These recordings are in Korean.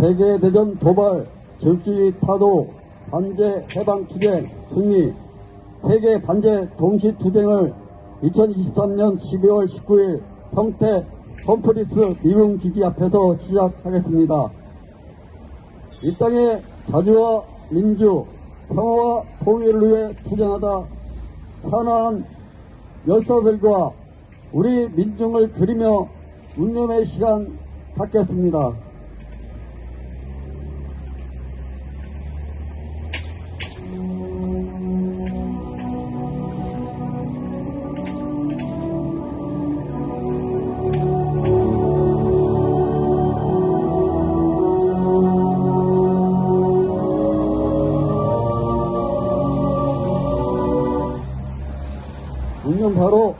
세계대전 도발, 적주의 타도, 반제 해방투쟁 승리, 세계 반제 동시투쟁을 2023년 12월 19일 평택 험프리스 미군 기지 앞에서 시작하겠습니다. 이 땅의 자주와 민주, 평화와 통일을 위해 투쟁하다 산화한 열사들과 우리 민중을 그리며 운명의 시간 갖겠습니다. 운명 바로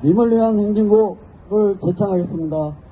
님을 위한 행진곡을 제창하겠습니다.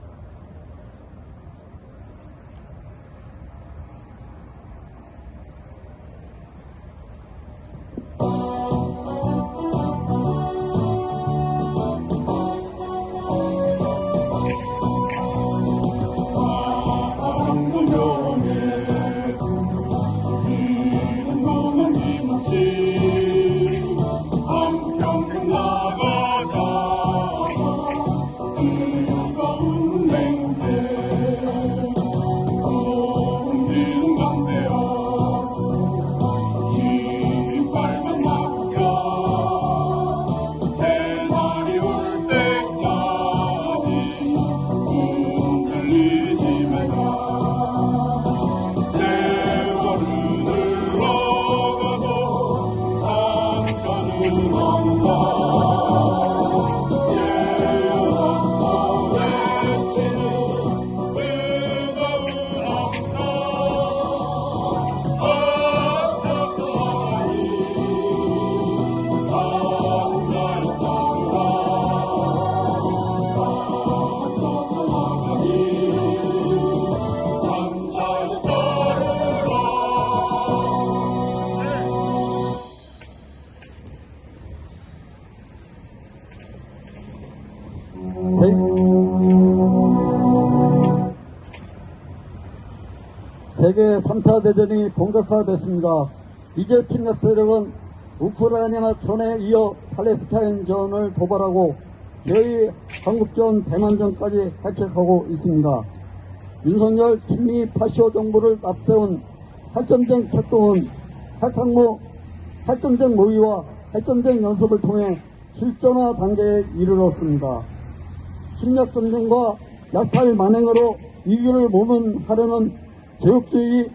세계 3차 대전이 본격화됐습니다. 이제 침략 세력은 우크라이나 전에 이어 팔레스타인전을 도발하고 거의 한국전, 대만전까지 해책하고 있습니다. 윤석열 친미 파시오 정부를 앞세운 핵전쟁策동은 핵전쟁 모의와 핵전쟁 연습을 통해 실전화 단계에 이르렀습니다. 침략전쟁과 약탈 만행으로 위기를 모면하려는 제국주의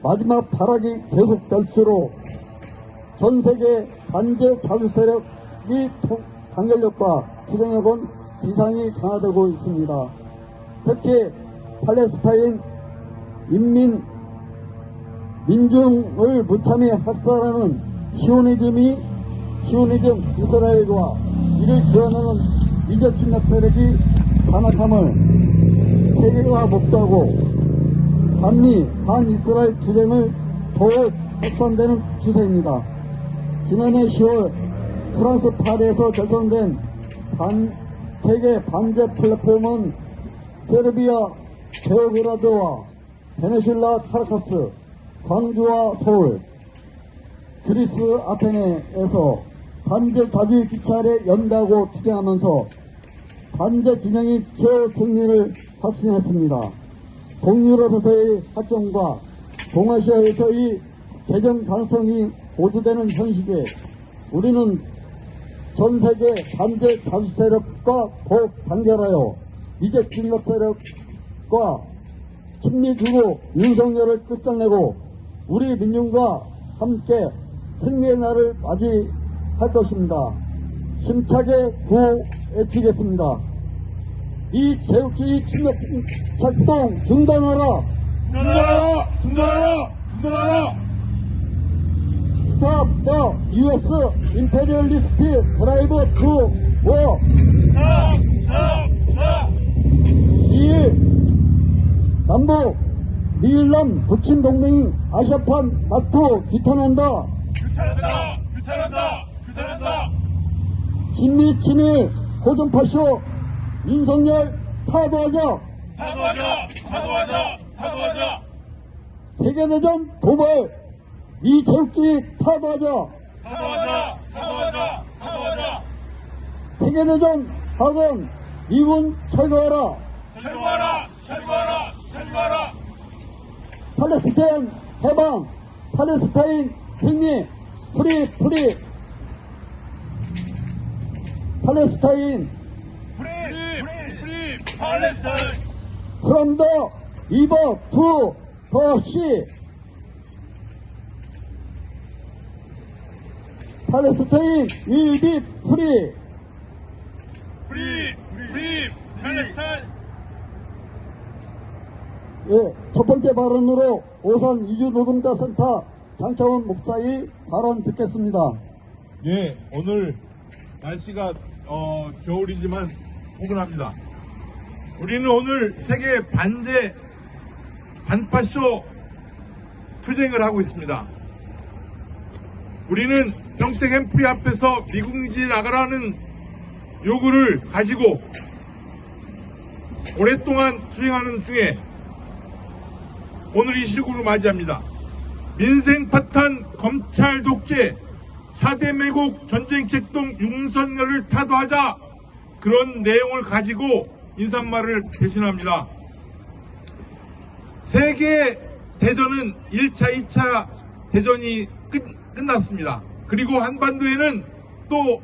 마지막 발악이 계속될수록 전세계 반제 자주 세력이 단결력과 투쟁력은 비상이 강화되고 있습니다. 특히 팔레스타인 민중을 무참히 학살하는 시오니즘 이스라엘과 이를 지원하는 미제 침략 세력이 잔악함을 세계가 목도하고 반미, 반이스라엘 투쟁을 더욱 확산되는 추세입니다. 지난해 10월 프랑스 파리에서 결성된 세계 반제 플랫폼은 세르비아 베오그라드와 베네수엘라 카라카스, 광주와 서울, 그리스 아테네에서 반제 자주의 기치 아래 연대하고 투쟁하면서 반제 진영이 최승리를 확신했습니다. 동유럽에서의 확정과 동아시아에서의 개정 가능성이 보도되는 현시기에 우리는 전세계 반제 자주 세력과 더욱 단결하여 미제 침략 세력과 친미주고 윤석열을 끝장내고 우리 민중과 함께 승리의 날을 맞이할 것입니다. 힘차게 구호 외치겠습니다. 이 제국주의 침략策동 중단하라! 중단하라! 중단하라! 중단하라! Stop the U.S. imperialist drive to war! stop! 2일 남북 미일남 북친 동맹 아시아판 나토 규탄한다! 규탄한다! 규탄한다! 규탄한다! 친미 친일 호전파쇼 윤석열 타도하자. 타도하자! 타도하자! 타도하자! 세계대전 도발 미체육주의 타도하자. 타도하자! 타도하자! 타도하자! 세계대전 학원 미군 철거하라. 철거하라! 철거하라! 철거하라! 팔레스타인 해방, 팔레스타인 승리, 프리 팔레스타인 프리 팔레스타인! from the river to the sea. 팔레스타인 will be free. 프리 팔레스타인! 예, 첫 번째 발언으로 오산 이주노동자센터 장차원 목사의 발언 듣겠습니다. 예, 오늘 날씨가 겨울이지만 포근합니다. 우리는 오늘 세계 반파쇼 투쟁을 하고 있습니다. 우리는 평택 햄프리 앞에서 미국인지 나가라는 요구를 가지고 오랫동안 투쟁하는 중에 오늘 이 시국을 맞이합니다. 민생 파탄 검찰 독재 4대 매국 전쟁 책동 윤석열을 타도하자, 그런 내용을 가지고 인사말을 대신합니다. 세계 대전은 1차, 2차 대전이 끝났습니다. 그리고 한반도에는 또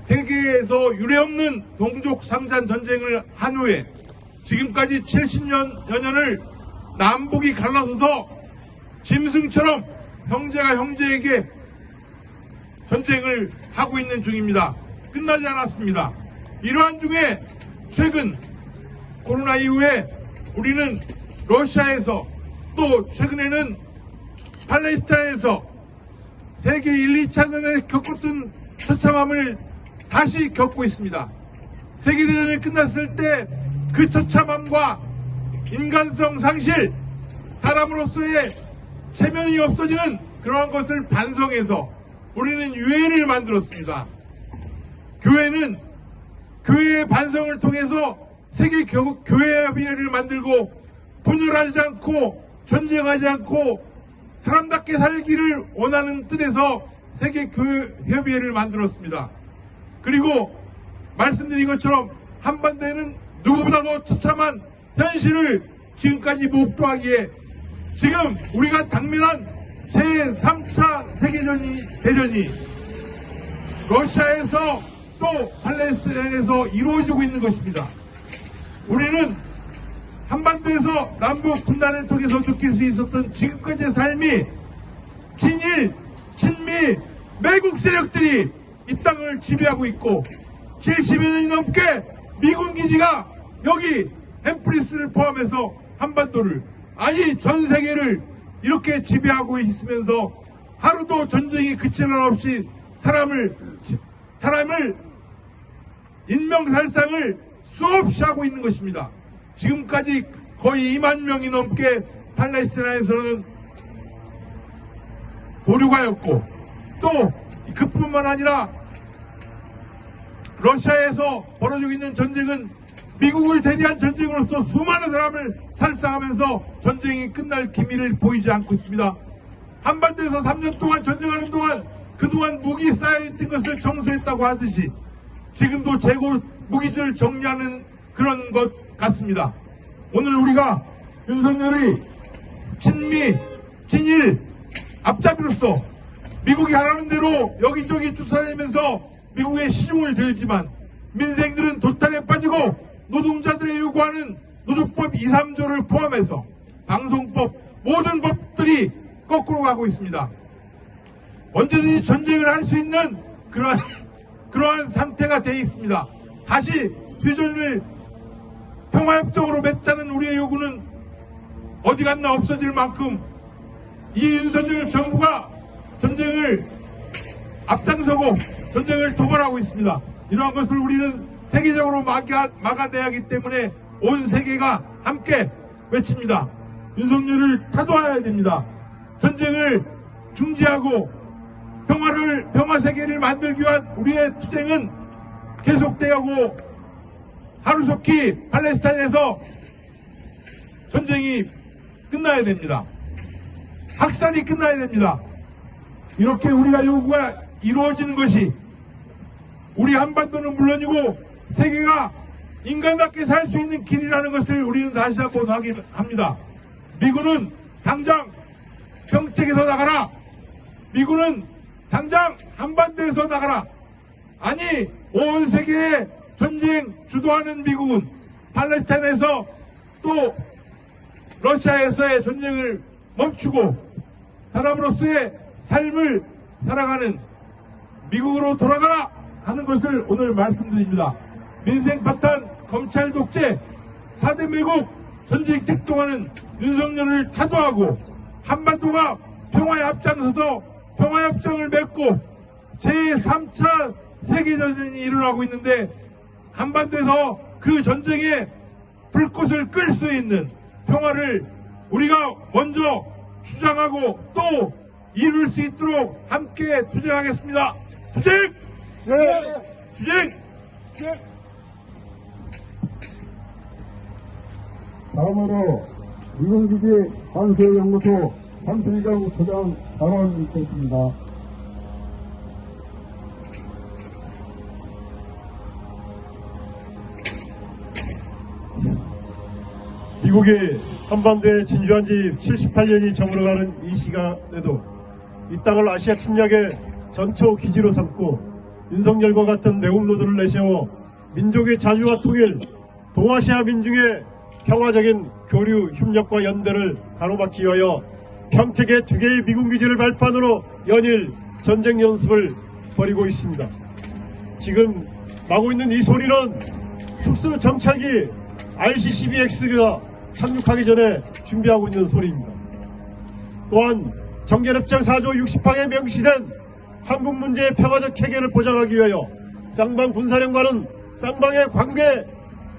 세계에서 유례없는 동족 상잔 전쟁을 한 후에 지금까지 70여 년을 남북이 갈라서서 짐승처럼 형제가 형제에게 전쟁을 하고 있는 중입니다. 끝나지 않았습니다. 이러한 중에 최근 코로나 이후에 우리는 러시아에서 또 최근에는 팔레스타인에서 세계 1, 2차전에 겪었던 처참함을 다시 겪고 있습니다. 세계대전이 끝났을 때 그 처참함과 인간성 상실, 사람으로서의 체면이 없어지는 그러한 것을 반성해서 우리는 유엔을 만들었습니다. 교회는 교회의 반성을 통해서 세계 교회협의회를 만들고 분열하지 않고 전쟁하지 않고 사람답게 살기를 원하는 뜻에서 세계 교회협의회를 만들었습니다. 그리고 말씀드린 것처럼 한반도에는 누구보다도 처참한 현실을 지금까지 목도하기에 지금 우리가 당면한 제3차 대전이 러시아에서 또 팔레스타인에서 이루어지고 있는 것입니다. 우리는 한반도에서 남북 분단을 통해서 느낄 수 있었던 지금까지의 삶이 친일, 친미, 매국 세력들이 이 땅을 지배하고 있고 70여 년이 넘게 미군 기지가 여기 햄프리스를 포함해서 한반도를, 아니 전 세계를 이렇게 지배하고 있으면서 하루도 전쟁이 그칠 날 없이 사람을 인명살상을 수없이 하고 있는 것입니다. 지금까지 거의 2만 명이 넘게 팔레스타인에서는 보류가였고, 또 그뿐만 아니라 러시아에서 벌어지고 있는 전쟁은 미국을 대리한 전쟁으로서 수많은 사람을 살상하면서 전쟁이 끝날 기미를 보이지 않고 있습니다. 한반도에서 3년 동안 전쟁하는 동안 그동안 무기 쌓여있던 것을 정수했다고 하듯이 지금도 재고 무기들을 정리하는 그런 것 같습니다. 오늘 우리가 윤석열이 친미, 친일 앞잡이로서 미국이 하라는 대로 여기저기 쫓아다니면서 미국의 시중을 들지만 민생들은 도탄에 빠지고 노동자들의 요구하는 노조법 2, 3조를 포함해서 방송법, 모든 법들이 거꾸로 가고 있습니다. 언제든지 전쟁을 할 수 있는 그러한 상태가 되어 있습니다. 다시 휴전을 평화협정으로 맺자는 우리의 요구는 어디 갔나 없어질 만큼 이 윤석열 정부가 전쟁을 앞장서고 전쟁을 도발하고 있습니다. 이러한 것을 우리는 세계적으로 막아내야 하기 때문에 온 세계가 함께 외칩니다. 윤석열을 타도해야 됩니다. 전쟁을 중지하고 평화 세계를 만들기 위한 우리의 투쟁은 계속되고 하루속히 팔레스타인에서 전쟁이 끝나야 됩니다. 학살이 끝나야 됩니다. 이렇게 우리가 요구가 이루어지는 것이 우리 한반도는 물론이고 세계가 인간답게 살 수 있는 길이라는 것을 우리는 다시 한번 확인합니다. 미군은 당장 평택에서 나가라. 미군은 당장 한반도에서 나가라. 아니, 온 세계의 전쟁 주도하는 미국은 팔레스타인에서 또 러시아에서의 전쟁을 멈추고 사람으로서의 삶을 살아가는 미국으로 돌아가라 하는 것을 오늘 말씀드립니다. 민생 파탄, 검찰 독재, 4대 매국, 전쟁 택동하는 윤석열을 타도하고 한반도가 평화에 앞장서서 평화협정을 맺고 제3차 세계전쟁이 일어나고 있는데 한반도에서 그 전쟁에 불꽃을 끌 수 있는 평화를 우리가 먼저 주장하고 또 이룰 수 있도록 함께 투쟁하겠습니다. 투쟁! 네. 투쟁! 다음으로 미군기지 한수연구소 한필경 소장 발언 있겠습니다. 미국이 한반도에 진주한 지 78년이 저물어가는 이 시간에도 이 땅을 아시아 침략의 전초 기지로 삼고 윤석열과 같은 내국노들을 내세워 민족의 자주와 통일, 동아시아 민중의 평화적인 교류, 협력과 연대를 가로막기 위하여 평택에 2개의 미군 기지를 발판으로 연일 전쟁 연습을 벌이고 있습니다. 지금 나고 있는 이 소리는 특수 정찰기 RC-12X가 착륙하기 전에 준비하고 있는 소리입니다. 또한 정전협정 4조 60항에 명시된 한국 문제의 평화적 해결을 보장하기 위하여 쌍방 군사령관은 쌍방의 관계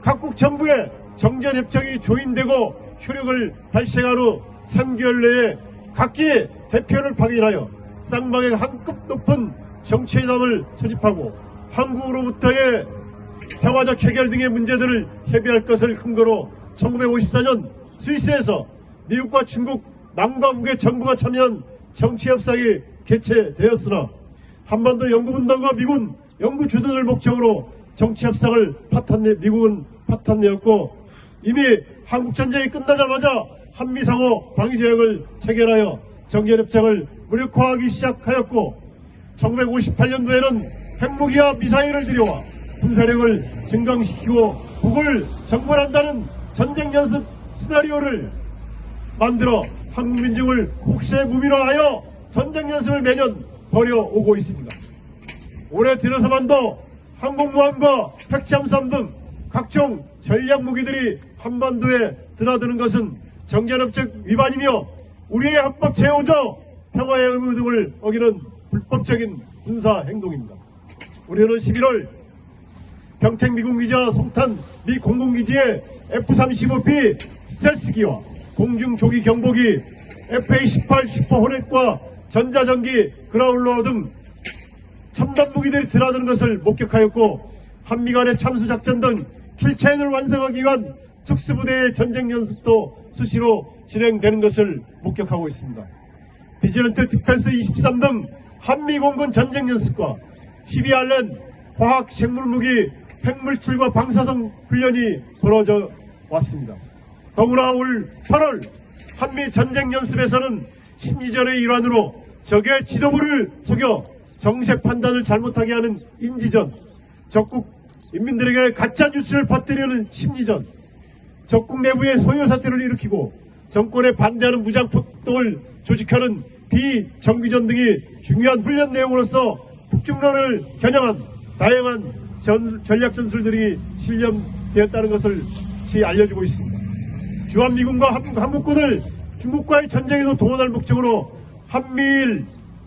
각국 정부의 정전협정이 조인되고 효력을 발생한 후 3개월 내에 각기 대표를 파견하여 쌍방의 한급 높은 정치회담을 소집하고 한국으로부터의 평화적 해결 등의 문제들을 협의할 것을 근거로 1954년 스위스에서 미국과 중국 남과 북의 정부가 참여한 정치협상이 개최되었으나 한반도 연구분단과 미군 연구 주둔을 목적으로 정치협상을 미국은 파탄내었고 이미 한국전쟁이 끝나자마자 한미상호 방위조약을 체결하여 정전협정을 무력화하기 시작하였고 1958년도에는 핵무기와 미사일을 들여와 군사력을 증강시키고 북을 정벌한다는 전쟁연습 시나리오를 만들어 한국 민중을 국세무민화하여 전쟁연습을 매년 벌여오고 있습니다. 올해 들어서만도 항공모함과 핵잠수함 등 각종 전략무기들이 한반도에 드나드는 것은 정전협정 위반이며 우리의 합법 제5조 평화의 의무 등을 어기는 불법적인 군사행동입니다. 우리는 11월 평택 미군기지와 송탄 미 공군기지에 F-35B 스텔스기와 공중조기 경보기 FA-18 슈퍼호넷과 전자전기 그라울러 등 첨단 무기들이 드나드는 것을 목격하였고 한미 간의 참수작전 등 킬체인을 완성하기 위한 특수부대의 전쟁연습도 수시로 진행되는 것을 목격하고 있습니다. 비지런트 디펜스 23 등 한미공군 전쟁연습과 12알렌 화학 생물무기 핵물질과 방사성 훈련이 벌어져 왔습니다. 더구나 올 8월 한미 전쟁연습에서는 심리전의 일환으로 적의 지도부를 속여 정세 판단을 잘못하게 하는 인지전, 적국 인민들에게 가짜 뉴스를 퍼뜨리는 심리전, 적국 내부의 소요사태를 일으키고 정권에 반대하는 무장폭동을 조직하는 비정규전 등이 중요한 훈련 내용으로서 북중론을 겨냥한 다양한 전략 전술들이 실현되었다는 것을 알려주고 있습니다. 주한미군과 한국군을 중국과의 전쟁에도 동원할 목적으로 한미일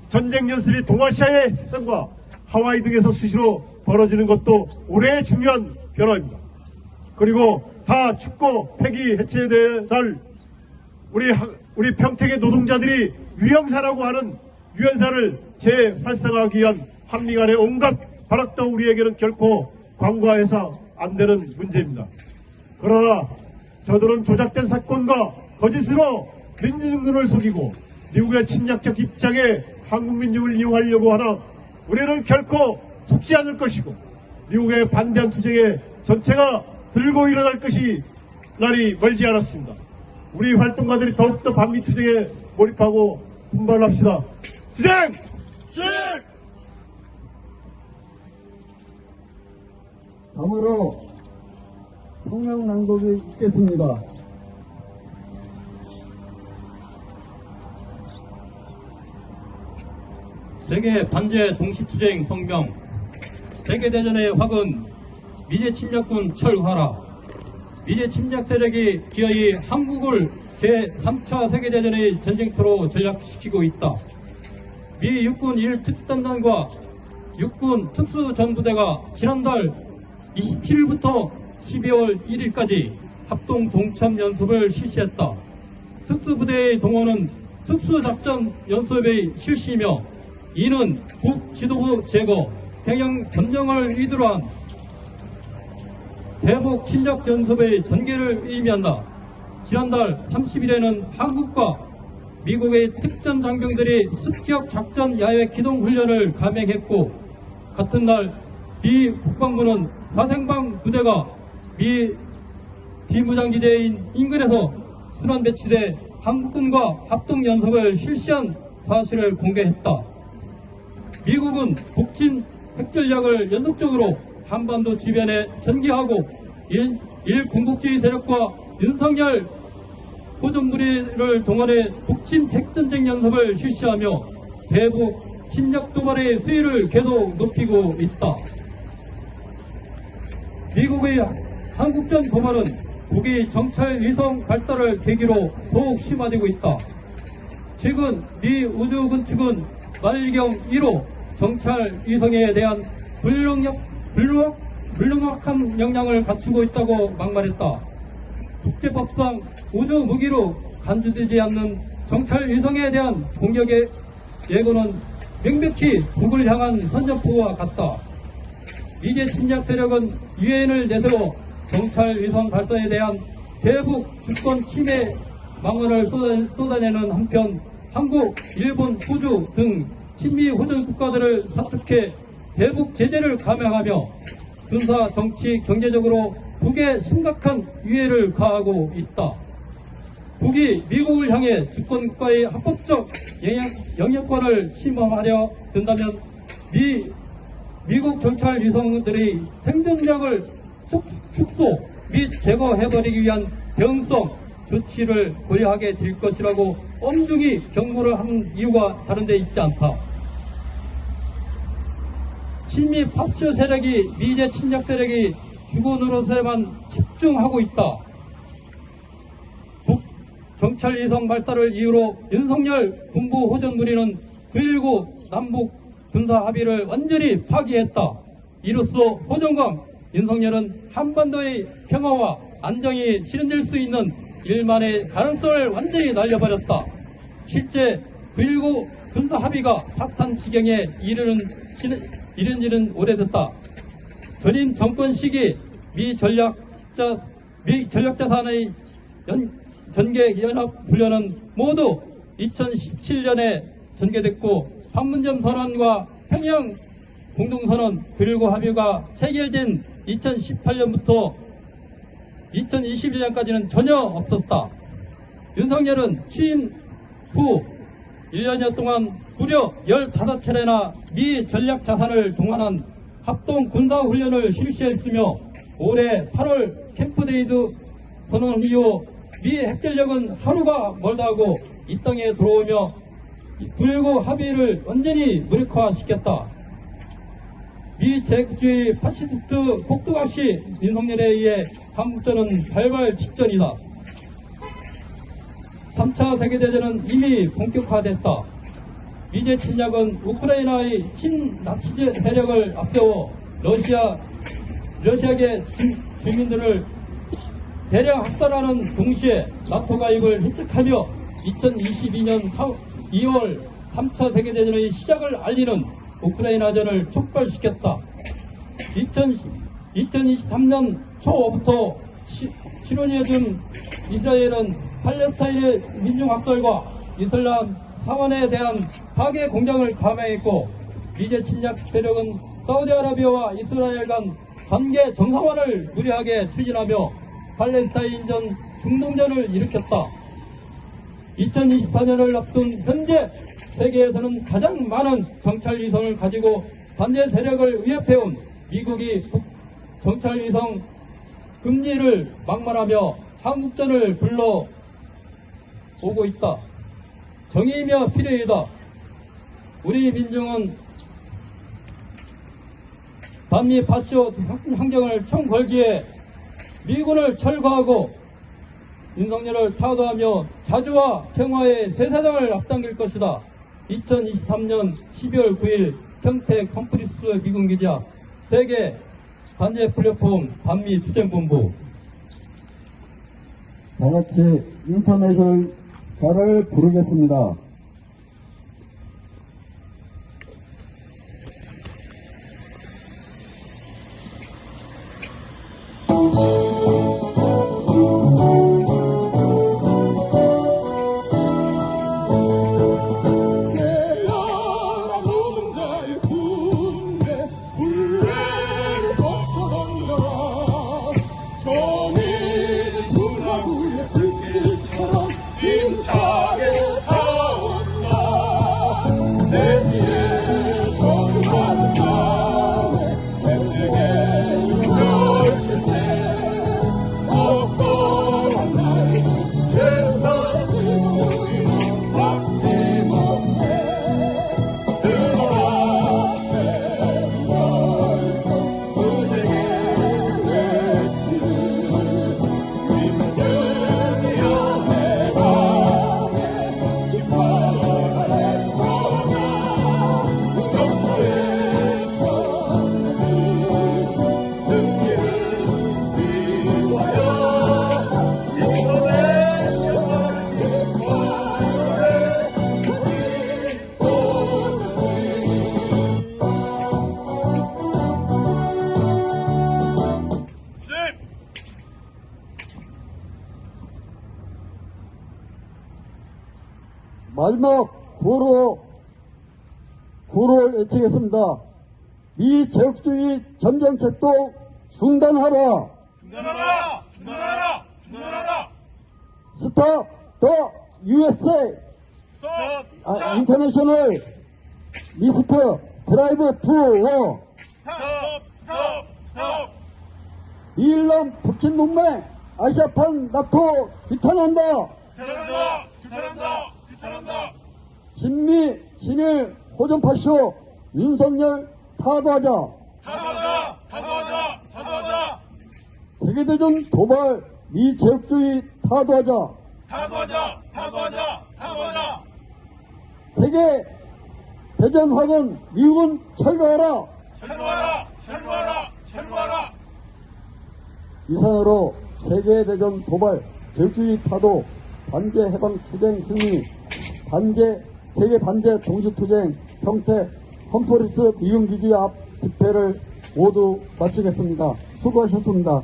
전쟁연습이 동아시아의 해상과 하와이 등에서 수시로 벌어지는 것도 올해의 중요한 변화입니다. 그리고 다 춥고 폐기 해체될 우리 평택의 노동자들이 유영사라고 하는 유연사를 재활성화하기 위한 한미 간의 온갖 발악도 우리에게는 결코 관과해서 안 되는 문제입니다. 그러나 저들은 조작된 사건과 거짓으로 민중들을 속이고 미국의 침략적 입장에 한국 민중을 이용하려고 하나 우리는 결코 속지 않을 것이고 미국의 반대한 투쟁에 전체가 들고 일어날 것이 날이 멀지 않았습니다. 우리 활동가들이 더욱더 반미 투쟁에 몰입하고 분발합시다. 투쟁! 투쟁! 다음으로 성명 낭독이 있겠습니다. 세계 반제 동시투쟁 성명. 세계대전의 화근 미제 침략군 철화라. 미제 침략 세력이 기어이 한국을 제3차 세계대전의 전쟁터로 전락시키고 있다. 미 육군 1특단단과 육군 특수전부대가 지난달 27일부터 12월 1일까지 합동 동참 연습을 실시했다. 특수부대의 동원은 특수작전 연습의 실시이며 이는 북지도부 제거, 평양 점령을 의도로 한 대북 침략 전섭의 전개를 의미한다. 지난달 30일에는 한국과 미국의 특전 장병들이 습격 작전 야외 기동 훈련을 감행했고 같은 날 미 국방부는 화생방 부대가 미 비무장지대인 인근에서 순환 배치돼 한국군과 합동 연습을 실시한 사실을 공개했다. 미국은 북침 핵전략을 연속적으로 한반도 주변에 전개하고 일군국주의 세력과 윤석열 호정부리를 동원해 북침 핵전쟁 연습을 실시하며 대북 침략 도발의 수위를 계속 높이고 있다. 미국의 한국전 도발은 북의 정찰 위성 발사를 계기로 더욱 심화되고 있다. 최근 미 우주군 측은 말경 1호 정찰 위성에 대한 불명확한 역량을 갖추고 있다고 막말했다. 국제법상 우주 무기로 간주되지 않는 정찰 위성에 대한 공격의 예고는 명백히 북을 향한 선전포와 같다. 미제 침략 세력은 유엔을 내세워 정찰 위성 발사에 대한 대북 주권 침해 망언을 쏟아내는 한편 한국, 일본, 호주 등 친미 호전 국가들을 사축해 대북 제재를 감행하며 군사, 정치, 경제적으로 북에 심각한 위해를 가하고 있다. 북이 미국을 향해 주권국가의 합법적 영향권을 침범하려 든다면 미국 정찰 위성들의 생존력을 축소 및 제거해버리기 위한 병성 조치를 고려하게 될 것이라고 엄중히 경고를 하는 이유가 다른 데 있지 않다. 친미 파쇼 세력이 미제 침략 세력이 주거 노릇에만 집중하고 있다. 북 정찰 위성 발사를 이유로 윤석열 군부 호전무리는 9.19 남북 군사 합의를 완전히 파기했다. 이로써 호정광 윤석열은 한반도의 평화와 안정이 실현될 수 있는 일만의 가능성을 완전히 날려버렸다. 실제 9.19 군사 합의가 파탄 지경에 이르는 지는 오래됐다. 전임 정권 시기 미 전략자산의 전개 연합 훈련은 모두 2017년에 전개됐고 판문점 선언과 평양 공동선언 그리고 합의가 체결된 2018년부터 2021년까지는 전혀 없었다. 윤석열은 취임 후 1년여 동안 무려 15차례나 미 전략자산을 동원한 합동 군사훈련을 실시했으며 올해 8월 캠프데이드 선언 이후 미 핵전력은 하루가 멀다 하고 이 땅에 들어오며 9.19 합의를 완전히 무력화시켰다. 미 제국주의 파시스트 폭도각시 윤석열에 의해 한국전은 발발 직전이다. 3차 세계대전은 이미 본격화됐다. 미제 침략은 우크라이나의 친나치즈 세력을 앞세워 러시아계 주민들을 대량 학살하는 동시에 나토 가입을 해책하며 2022년 2월 3차 세계대전의 시작을 알리는 우크라이나전을 촉발시켰다. 2023년 초부터 실현해준 이스라엘은 팔레스타인의 민중학살과 이슬람 사원에 대한 파괴 공작을 감행했고, 이제 침략 세력은 사우디아라비아와 이스라엘 간 관계 정상화를 무리하게 추진하며 팔레스타인전 중동전을 일으켰다. 2024년을 앞둔 현재 세계에서는 가장 많은 정찰위성을 가지고 반대 세력을 위협해온 미국이 정찰위성 금지를 막말하며 한국전을 불러오고 있다. 정의이며 필요이다. 우리 민중은 반미 파쇼 환경을 총걸기에 미군을 철거하고 윤석열을 타도하며 자주와 평화의 새 세상을 앞당길 것이다. 2023년 12월 9일 평택 컴프리스 미군 기자 세계 반제 플랫폼 반미 투쟁본부. 다같이 인터내셔널 부르겠습니다. 마지막 구호를 외치겠습니다. 미제국주의 전쟁책도 중단하라. 중단하라! 중단하라! 중단하라! 스탑 더 USA 스톱! 인터내셔널 리스트 드라이브 투 워. 스톱! 스톱! 스톱! 이일남 북친문맹 아시아판 나토 규탄한다. 규탄한다! 규탄한다! 규탄한다! 진미 진일 호전파쇼 윤석열 타도하자. 타도하자! 타도하자! 타도하자! 세계대전 도발 미제국주의 타도하자. 타도하자! 타도하자! 타도하자! 세계대전 확은 미국은 철거하라. 철거하라! 철거하라! 철거하라! 이상으로 세계대전 도발 제국주의 타도 반제 해방 투쟁 승리 세계 반제 동시투쟁 평택 컴프리스 미군기지 앞 집회를 모두 마치겠습니다. 수고하셨습니다.